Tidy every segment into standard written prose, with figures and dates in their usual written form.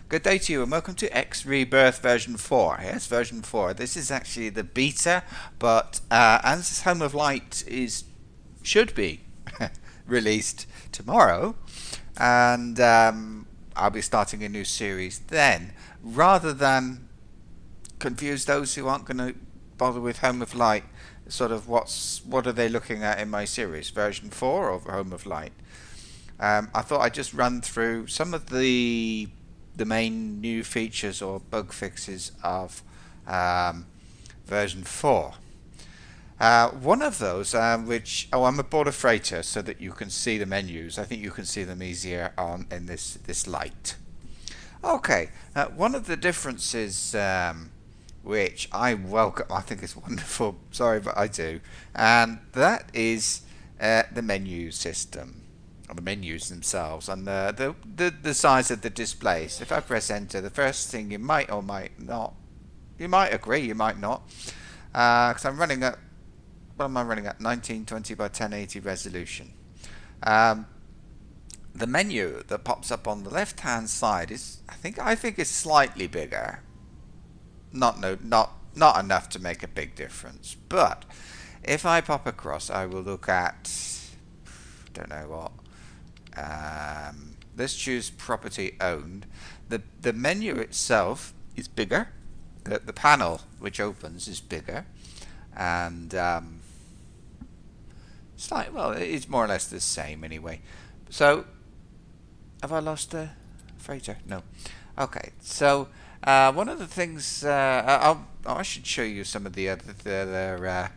Good day to you and welcome to X Rebirth version 4. Yes, version 4. This is actually the beta, but as Home of Light should be released tomorrow, and I'll be starting a new series then. Rather than confuse those who aren't going to bother with Home of Light, sort of what are they looking at in my series, version 4 or Home of Light? I thought I'd just run through some of the main new features or bug fixes of version 4. One of those, I'm aboard a freighter so that you can see the menus. I think you can see them easier in this light. Okay, one of the differences which I welcome, I think it's wonderful, sorry but I do, and that is the menu system. The menus themselves and the size of the displays. If I press enter, the first thing you might or might not, you might agree, you might not, because I'm running at, what am I running at, 1920 by 1080 resolution. The menu that pops up on the left hand side is, I think it's slightly bigger. Not enough to make a big difference, but if I pop across, I will look at, don't know what. Let's choose property owned. The menu itself is bigger. The panel which opens is bigger, and it's like, well, it's more or less the same anyway. So, have I lost the freighter? No. Okay. So one of the things I should show you some of the other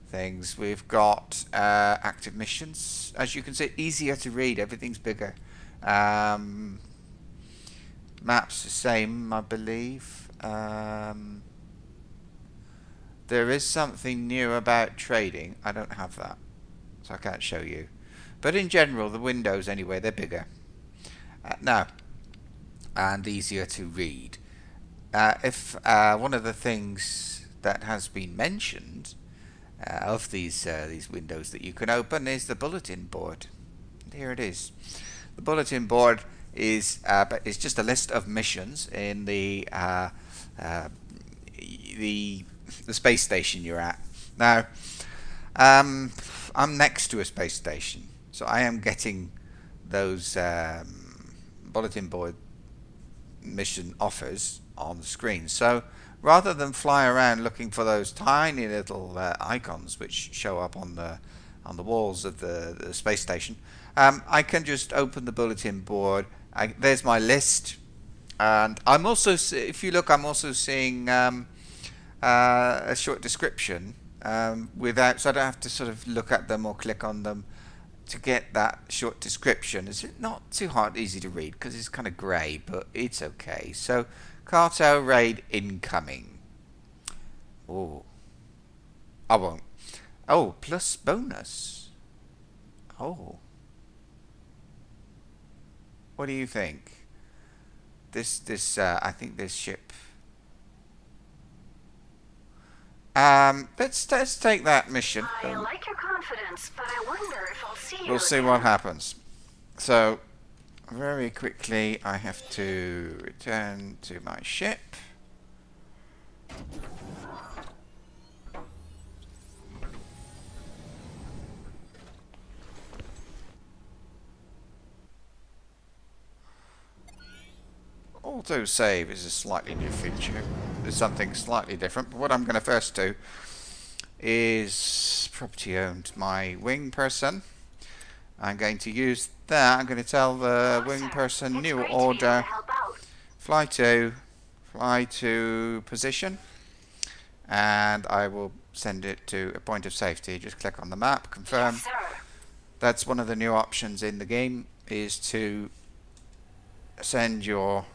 things. We've got active missions. As you can see, easier to read. Everything's bigger. Maps the same, I believe. There is something new about trading. I don't have that, so I can't show you. But in general, the windows anyway, they're bigger now and easier to read. If one of the things that has been mentioned of these windows that you can open is the bulletin board. Here it is. The bulletin board is just a list of missions in the space station you're at. Now, I'm next to a space station, so I am getting those bulletin board mission offers on the screen. So rather than fly around looking for those tiny little icons which show up on the walls of the space station, I can just open the bulletin board. There's my list, and I'm also, if you look, I'm also seeing a short description without, so I don't have to sort of look at them or click on them to get that short description. It's not too hard, easy to read because it's kind of grey, but it's okay. So, cartel raid incoming. Oh, I won't. Oh, plus bonus. Oh, what do you think? I think this ship. Let's take that mission. I like your confidence, but I wonder if I'll see you. We'll see what happens. So, very quickly, I have to return to my ship. Autosave is a slightly new feature. There's something slightly different, but what I'm going to first do is property owned my wing person. I'm going to use that. I'm going to tell the wing person new order, fly to position, and I will send it to a point of safety. Just click on the map, confirm. Yes, that's one of the new options in the game, is to send your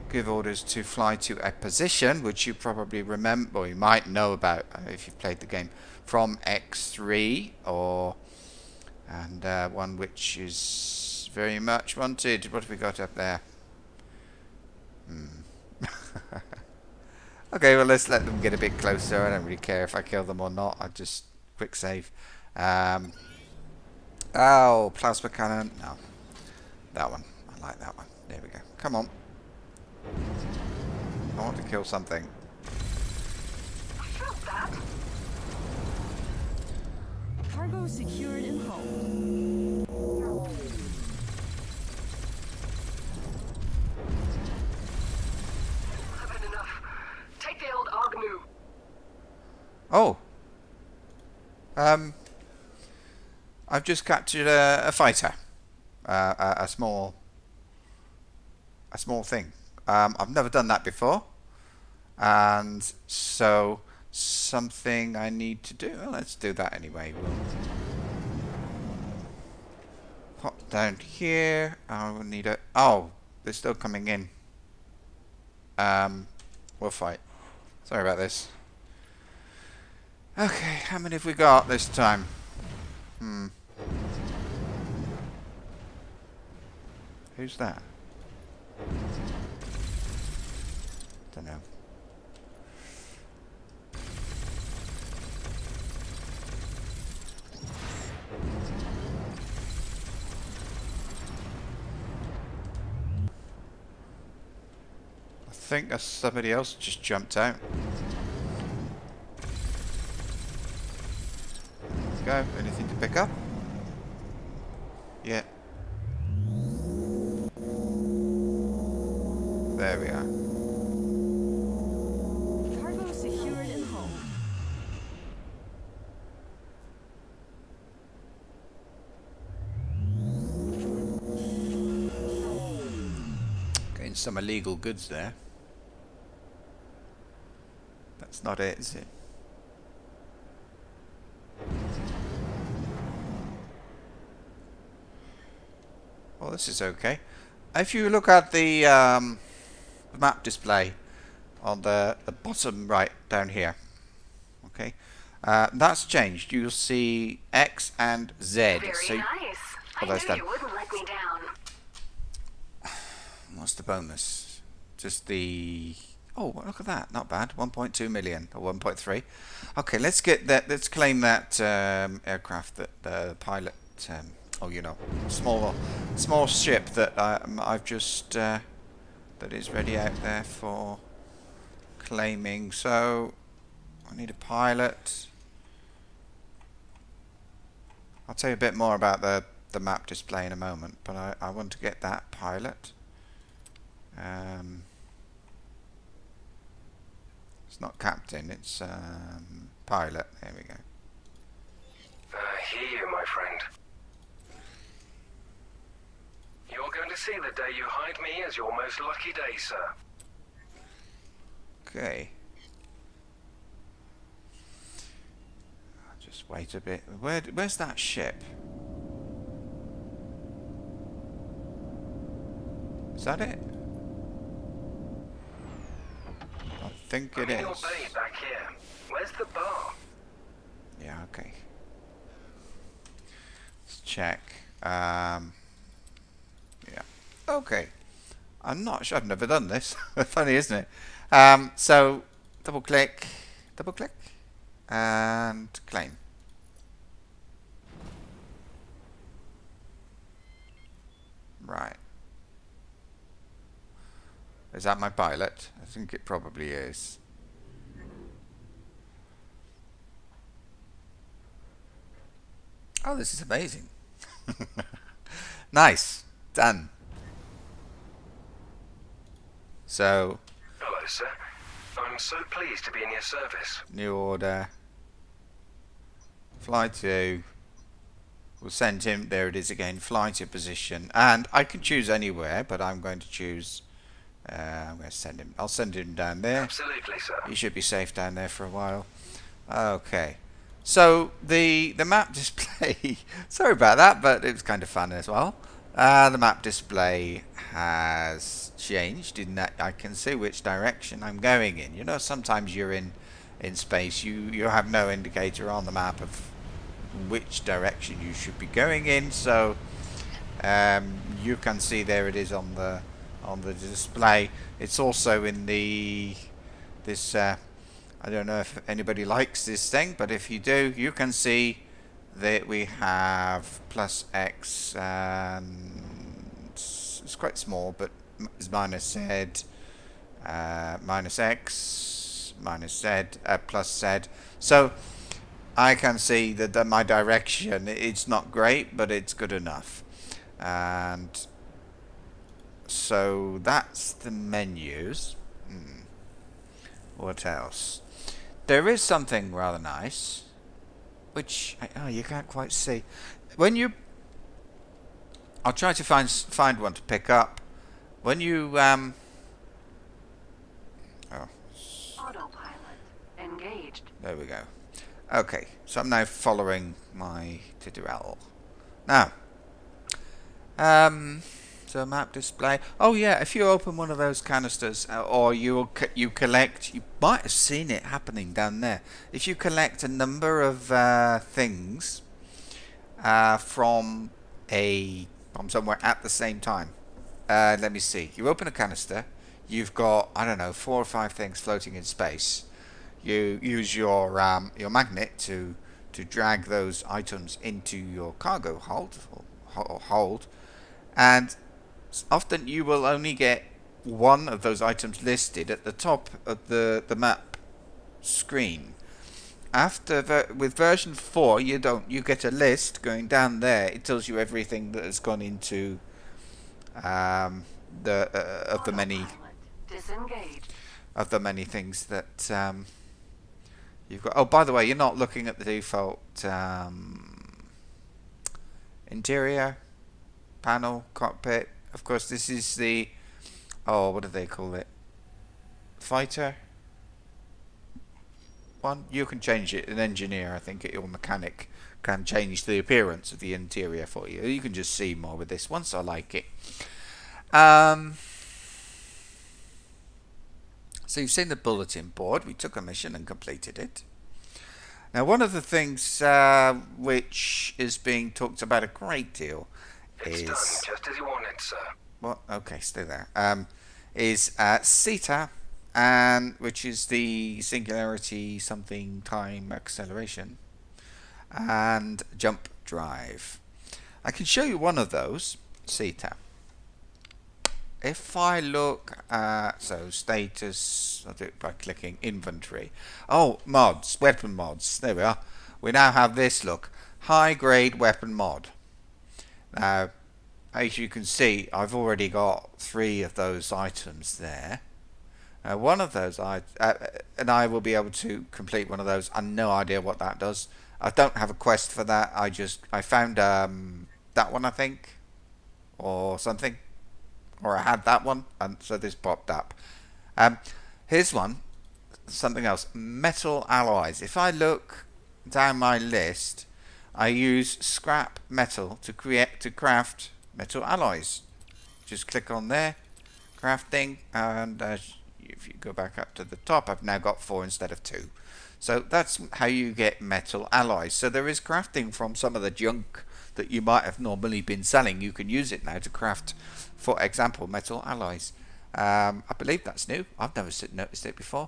give orders to fly to a position, which you probably remember, or you might know about if you've played the game, from X3, and one which is very much wanted. What have we got up there? Okay, well, let's let them get a bit closer. I don't really care if I kill them or not. I just quick save. Oh, plasma cannon. No. That one. I like that one. There we go. Come on. I want to kill something. I felt that. Cargo secured and hauled. I've had enough. Take the old Agnew. Oh. I've just captured a fighter. A small thing. I've never done that before. And so something I need to do. Well, let's do that anyway. We'll pop down here. I will need a... Oh, they're still coming in. We'll fight. Sorry about this. Okay, how many have we got this time? Who's that? Don't know. I think that's somebody else just jumped out. There we go. Anything to pick up? Yeah. There we are. Cargo secured and hauled. Getting some illegal goods there. That's not it, is it? Well, this is okay. If you look at the map display on the bottom right down here, okay, that's changed. You'll see X and Z. Very So, nice. I that's knew done. you wouldn't let me down. What's the bonus? Just the... Oh, look at that. Not bad. 1.2 million or 1.3. Okay, let's get that. Let's claim that aircraft that the pilot. Oh, you know, small ship that I've just that is ready out there for claiming. So I need a pilot. I'll tell you a bit more about the map display in a moment, but I want to get that pilot. It's not captain, it's pilot. There we go. I hear you, my friend. You're going to see the day you hide me as your most lucky day, sir. Okay. I'll just wait a bit. Where's that ship? Is that it? I think it I'm in your is. bay back here. Where's the bar? Yeah, okay. Let's check. Yeah. Okay. I'm not sure. I've never done this. Funny, isn't it? So, double click, and claim. Right. Is that my pilot? I think it probably is. Oh, this is amazing. Nice. Done. So, Hello, sir. I'm so pleased to be in your service. new order. Fly to. We'll send him. There it is again. Fly to position. And I can choose anywhere, but I'm going to choose. I'm going to send him. I'll send him down there. Absolutely, sir. He should be safe down there for a while. Okay. So the map display. Sorry about that, but it was kind of fun as well. The map display has changed in that I can see which direction I'm going in. You know, sometimes you're in space. You have no indicator on the map of which direction you should be going in. So you can see there it is on the display. It's also in this. I don't know if anybody likes this thing, but if you do, you can see that we have plus X and It's quite small, but it's minus Z, minus X, minus Z, plus Z. So I can see that my direction, it's not great, but it's good enough. And so that's the menus. What else? There is something rather nice, which you can't quite see. When you, I'll try to find one to pick up. When you Autopilot engaged. there we go. Okay, so I'm now following my tutorial. Now, so map display. Oh yeah, if you open one of those canisters, or you collect, you might have seen it happening down there. If you collect a number of things from somewhere at the same time. Let me see. You open a canister. You've got, I don't know, 4 or 5 things floating in space. You use your magnet to drag those items into your cargo hold, and often you will only get one of those items listed at the top of the map screen. With version 4, you get a list going down there. It tells you everything that has gone into of the many Disengaged. of the many things that you've got. Oh, by the way, you're not looking at the default interior panel cockpit. Of course, this is the what do they call it? Fighter one. You can change it. An engineer, I think, or mechanic can change the appearance of the interior for you. You can just see more with this one, so I like it. So you've seen the bulletin board. We took a mission and completed it. Now, one of the things which is being talked about a great deal It's done just as you wanted, sir. Well, okay, stay there. Is CETA, and which is the singularity something time acceleration, and jump drive. I can show you one of those, CETA. If I look at, so status, I'll do it by clicking inventory. Oh, mods, weapon mods. There we are. We now have this look. High grade weapon mod. Now, as you can see, I've already got 3 of those items there. One of those, and I will be able to complete one of those. I have no idea what that does. I don't have a quest for that. I found that one, I think, or something. Or I had that one, and so this popped up. Here's one, something else. Metal alloys. If I look down my list, I use scrap metal to craft metal alloys. Just click on there, crafting, and if you go back up to the top, I've now got 4 instead of 2. So that's how you get metal alloys. So there is crafting from some of the junk that you might have normally been selling. You can use it now to craft, for example, metal alloys. I believe that's new. I've never noticed it before.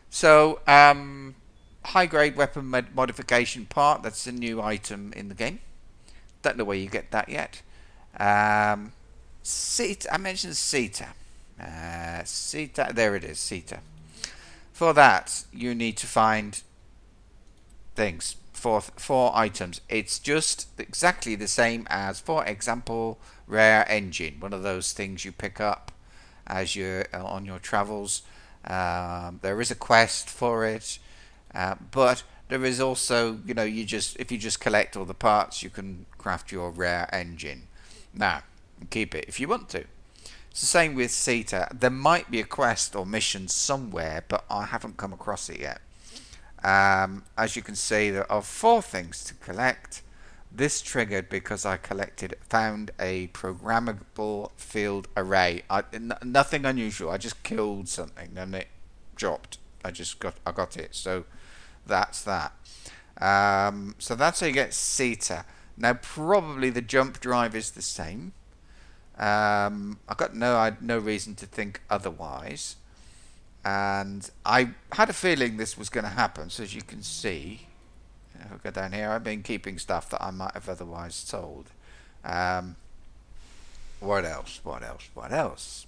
So high grade weapon modification part, that's a new item in the game. Don't know where you get that yet. CETA, I mentioned CETA. CETA, there it is, CETA. For that, you need to find things. 4 items. It's just exactly the same as, for example, rare engine. One of those things you pick up as you're on your travels. There is a quest for it, but there is also, you know, if you just collect all the parts, you can craft your rare engine. Now, keep it if you want to. It's the same with CETA. There might be a quest or mission somewhere, but I haven't come across it yet. As you can see, there are 4 things to collect. This triggered because I found a programmable field array. Nothing unusual. I just killed something and it dropped. I got it. So that's that. So that's how you get CETA. Now probably the jump drive is the same. I've got no reason to think otherwise. And I had a feeling this was going to happen. So as you can see, if I go down here, I've been keeping stuff that I might have otherwise sold. What else? What else? What else?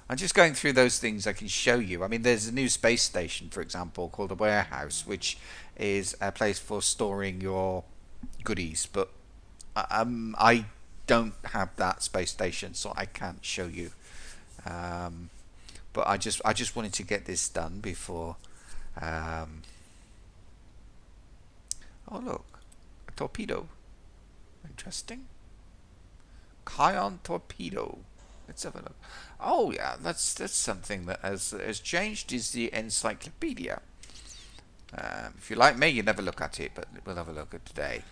I'm just going through those things I can show you. I mean, there's a new space station, for example, called a warehouse, which is a place for storing your goodies. But I don't have that space station, so I can't show you. But I just wanted to get this done before. Oh look, a torpedo. Interesting. Kion torpedo. Let's have a look. Oh yeah, that's something that has changed. Is the encyclopedia. If you're like me, you never look at it, but we'll have a look at today.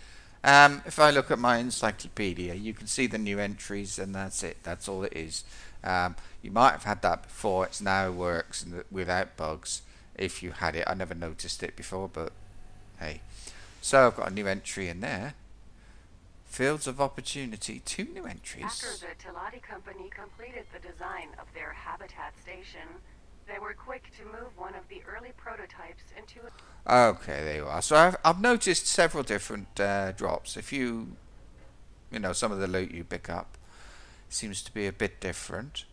If I look at my encyclopedia, you can see the new entries, and that's it. That's all it is. You might have had that before. It now works without bugs. If you had it, I never noticed it before, but hey. So I've got a new entry in there. Fields of Opportunity, 2 new entries. After the Tilati Company completed the design of their habitat station, they were quick to move one of the early prototypes into a... Okay, there you are. So I've noticed several different drops. If you know, some of the loot you pick up seems to be a bit different.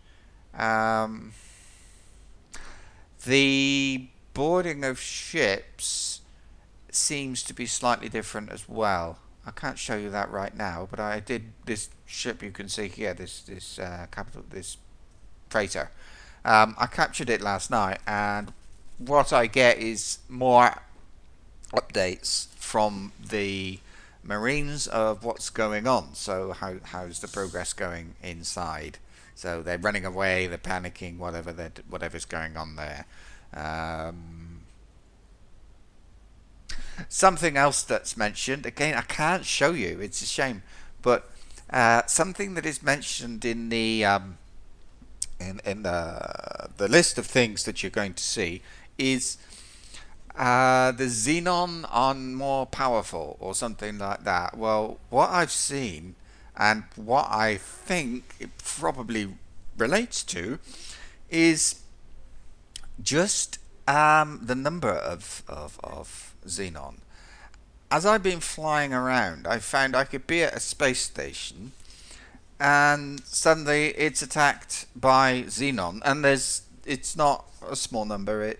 The boarding of ships seems to be slightly different as well. I can't show you that right now, but I did this ship you can see here, this freighter. I captured it last night, and what I get is more updates from the Marines of what's going on. So how's the progress going inside? So they're running away, they're panicking, whatever's going on there. Something else that's mentioned, again, I can't show you, it's a shame, but something that is mentioned in the list of things that you're going to see is the xenon on more powerful or something like that. Well, what I've seen and what I think it probably relates to is just the number of xenon. As I've been flying around, I found I could be at a space station and suddenly it's attacked by xenon, and it's not a small number.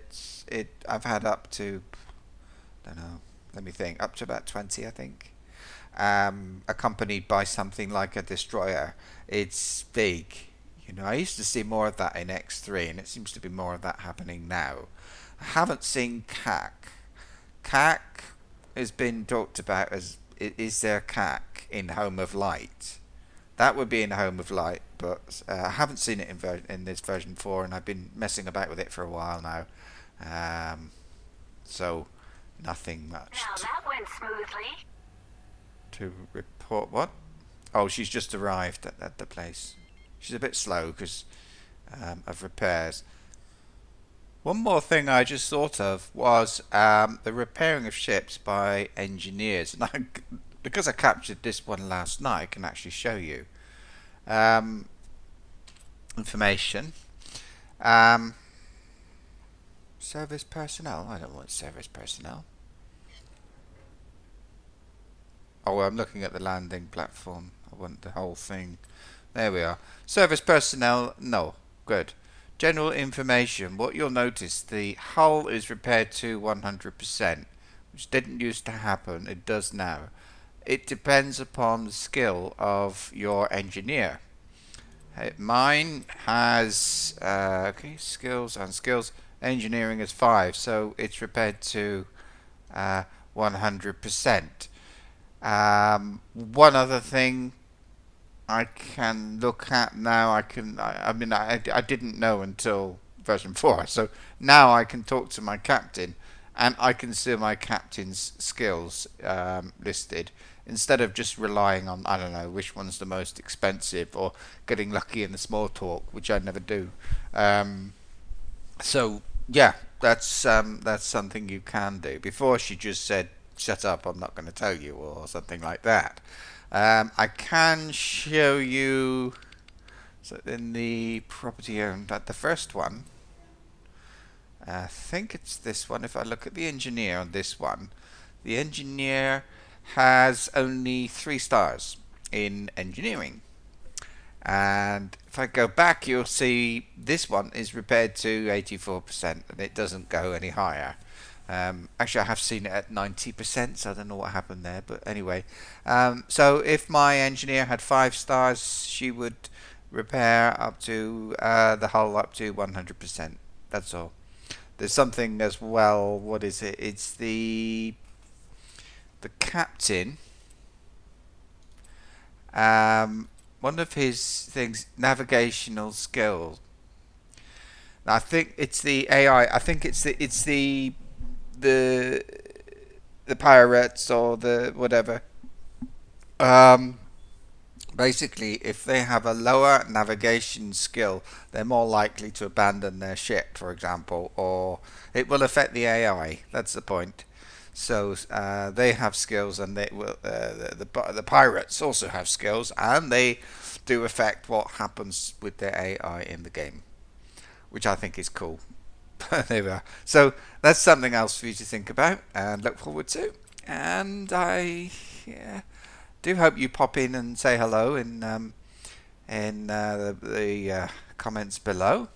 I've had up to, don't know, let me think, up to about 20, I think, accompanied by something like a destroyer. It's big. You know, I used to see more of that in X3, and it seems to be more of that happening now. I haven't seen CAC. CAC has been talked about as, is there CAC in Home of Light? That would be in Home of Light, but I haven't seen it in this version 4, and I've been messing about with it for a while now. So nothing much Now that went smoothly. to report. What? Oh, she's just arrived at the place. She's a bit slow because of repairs. One more thing I just thought of was the repairing of ships by engineers. And because I captured this one last night, I can actually show you information. Service personnel. I don't want service personnel. Oh, well, I'm looking at the landing platform. I want the whole thing. There we are. Service personnel. No. Good. General information. What you'll notice, the hull is repaired to 100%, which didn't used to happen. It does now. It depends upon the skill of your engineer. Mine has okay, skills and skills. Engineering is 5, so it's repaired to 100%. One other thing I can look at now, I mean I didn't know until version 4, so now I can talk to my captain and I can see my captain's skills listed, instead of just relying on, I don't know, which one's the most expensive or getting lucky in the small talk, which I never do. So yeah, that's something you can do. Before she just said, shut up, I'm not going to tell you, or something like that. I can show you, so in the property owned, the first one, I think it's this one. If I look at the engineer on this one, the engineer has only 3 stars. in engineering. And if I go back, you'll see this one is repaired to 84% and it doesn't go any higher. Actually, I have seen it at 90%, so I don't know what happened there. But anyway, so if my engineer had 5 stars, she would repair up to the hull up to 100%. That's all. There's something as well. What is it? It's the captain. One of his things, navigational skills. Now, I think it's the AI. I think it's the pirates or the whatever. Basically, if they have a lower navigation skill, they're more likely to abandon their ship, for example, or it will affect the AI. That's the point. So they have skills, and they will. The pirates also have skills, and they do affect what happens with their AI in the game, which I think is cool. There we are. So that's something else for you to think about and look forward to. And I do hope you pop in and say hello in the comments below.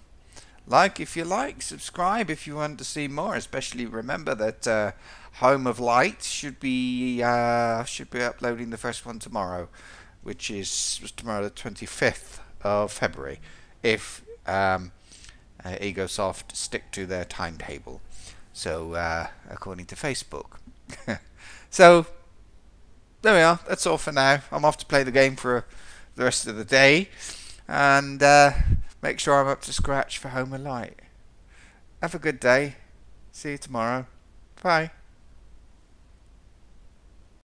Like if you like, subscribe if you want to see more. Especially remember that Home of Light should be uploading the first one tomorrow, which is tomorrow the 25th of February. If Egosoft stick to their timetable, so according to Facebook. So there we are. That's all for now. I'm off to play the game for the rest of the day, and make sure I'm up to scratch for Home of Light. Have a good day. See you tomorrow. Bye.